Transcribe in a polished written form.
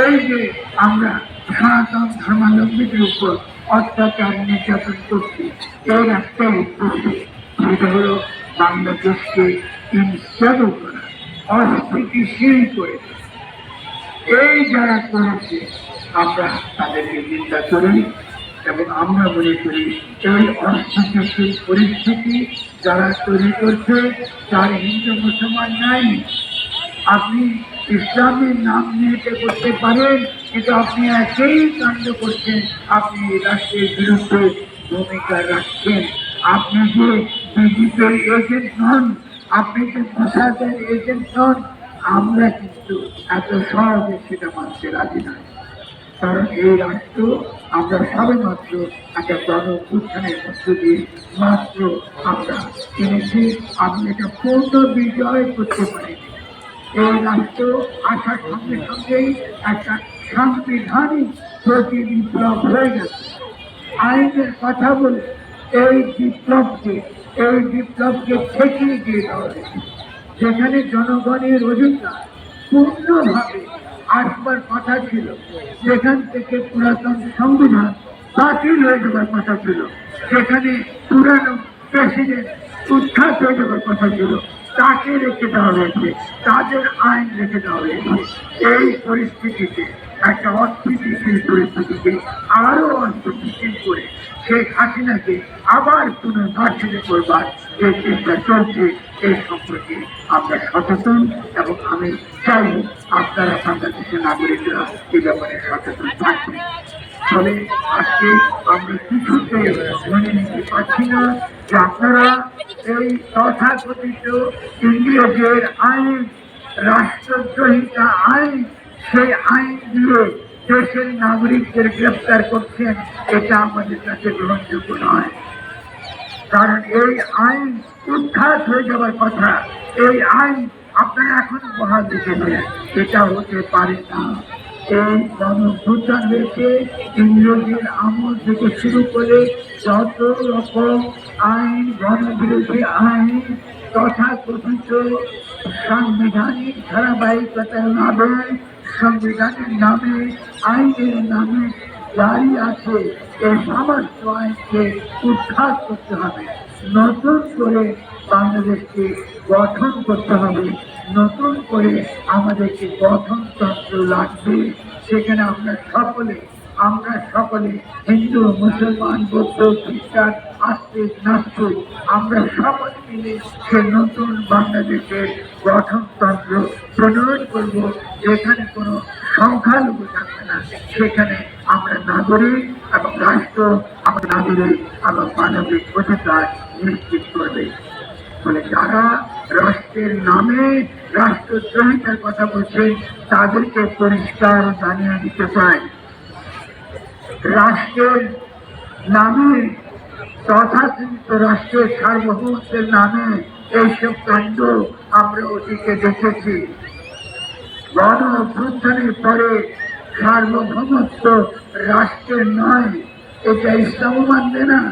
এই যে আমরা সনাতন ধর্মাবলম্বীদের উপর অত্যাচার নির্যাতন করছি, এর একটা উদ্দেশ্য, সেটা হলো বাংলাদেশকে ইনস্টেবল করা, অস্থিতিশীল করে। এই যারা করেছে আমরা তাদেরকে চিন্তা করি এবং আমরা মনে করি এই অস্থিতিশীল পরিস্থিতি যারা তৈরি করছে তার হিন্দু মুসলমান নাই। আপনি ইসলামের নাম নিয়ে করতে পারেন, কিন্তু আপনি একই কাণ্ড করছেন, আপনি রাষ্ট্রের বিরুদ্ধে ভূমিকা রাখছেন। আপনি যে বিজেপির এজেন্ট নন, আপনি যে মোসাদের এজেন্ট নন, আমরা কিন্তু এত সহজে সেটা মানতে রাজি নয়। কারণ এই রাষ্ট্র আমরা সবে মাত্র একটা গণ-উত্থানের মধ্য দিয়ে মাত্র আমরা কিনেছি, আমি এটা পূর্ণ বিজয় করতে পারিনি। এই রাষ্ট্র আসার সঙ্গে সঙ্গেই একটা সাংবিধানিক প্রতি বিপ্লব হয়ে গেছে। আইনের কথা বলে এই বিপ্লবকে ঠেকিয়ে দিয়ে দেওয়া হয়েছে। যেখানে জনগণের অধিকার পূর্ণভাবে আসবার কথা ছিল, সেখান থেকে পুরাতন সংবিধান বাতিল হয়ে যাবার কথা ছিল, সেখানে পুরানো প্রেসিডেন্ট উৎখাত হয়ে যাবার কথা ছিল, তাকে রেখে দেওয়া হয়েছে, তাদের আইন রেখে দেওয়া হয়েছে। এই পরিস্থিতিতে একটা অস্থিতিশীল পরিস্থিতিকে আরো অস্থিতিশীল করে শেখ হাসিনাকে আবার পুনর্বাসিত করবার যে চেষ্টা চলছে, এই সম্পর্কে আমরা সচেতন এবং আমি চাই আপনারা বাংলাদেশের নাগরিকরা এই ব্যাপারে সচেতন থাকবেন। ফলে আজকে আমরা কিছুতে মেনে নিতে পারছি না যে আপনারা এই তথাকথিত ইংরেজের আইন, রাষ্ট্রদ্রোহিতা আইন, সেই আইন দিয়ে দেশের নাগরিকদের গ্রেফতার করছেন। এটা আমাদের কাছে গ্রহণযোগ্য নয়। কারণ এই আইন উৎখাত হয়ে যাবার কথা, এই আইন আপনারা এখন বহাল রেখেছেন, এটা হতে পারে না। এই গণঅভ্যুত্থান হয়েছে ইংরেজের আমল থেকে শুরু করে যত রকম আইন, গণবিরোধী আইন, তথাকথিত সাংবিধানিক ধারাবাহিকতার নামে, সংবিধানের নামে, আইনের নামে জারি আছে, এই সমস্ত আইনকে উৎখাত করতে হবে। নতুন করে বাংলাদেশকে গঠন করতে হবে, নতুন করে আমাদেরকে গঠনতন্ত্র লাগবে। সেখানে আমরা সকলে হিন্দু, মুসলমান, বৌদ্ধ, খ্রিস্টান, আস্তিক, নাস্তিক, আমরা সকলে মিলে সে নতুন বাংলাদেশের গঠনতন্ত্র প্রণয়ন করব। যেখানে কোনো সংখ্যালঘু থাকবে না, সেখানে আমরা নাগরিক এবং রাষ্ট্র আমরা নাগরিক এবং মানবিক অধিকার নিশ্চিত করবে। ফলে যারা রাষ্ট্রের নামে রাষ্ট্রদ্রোহিতার কথা বলছেন, তাদেরকে পরিষ্কার জানিয়ে দিতে চাই, রাষ্ট্রের নামে, তথাকথিত রাষ্ট্রের সার্বভৌমত্বের নামে এইসব কাণ্ড আমরা অতীতে দেখেছি। গণ-অভ্যুত্থানের পরে সার্বভৌমত্ব রাষ্ট্রের নয়, এটা ইসলামও মানবে না,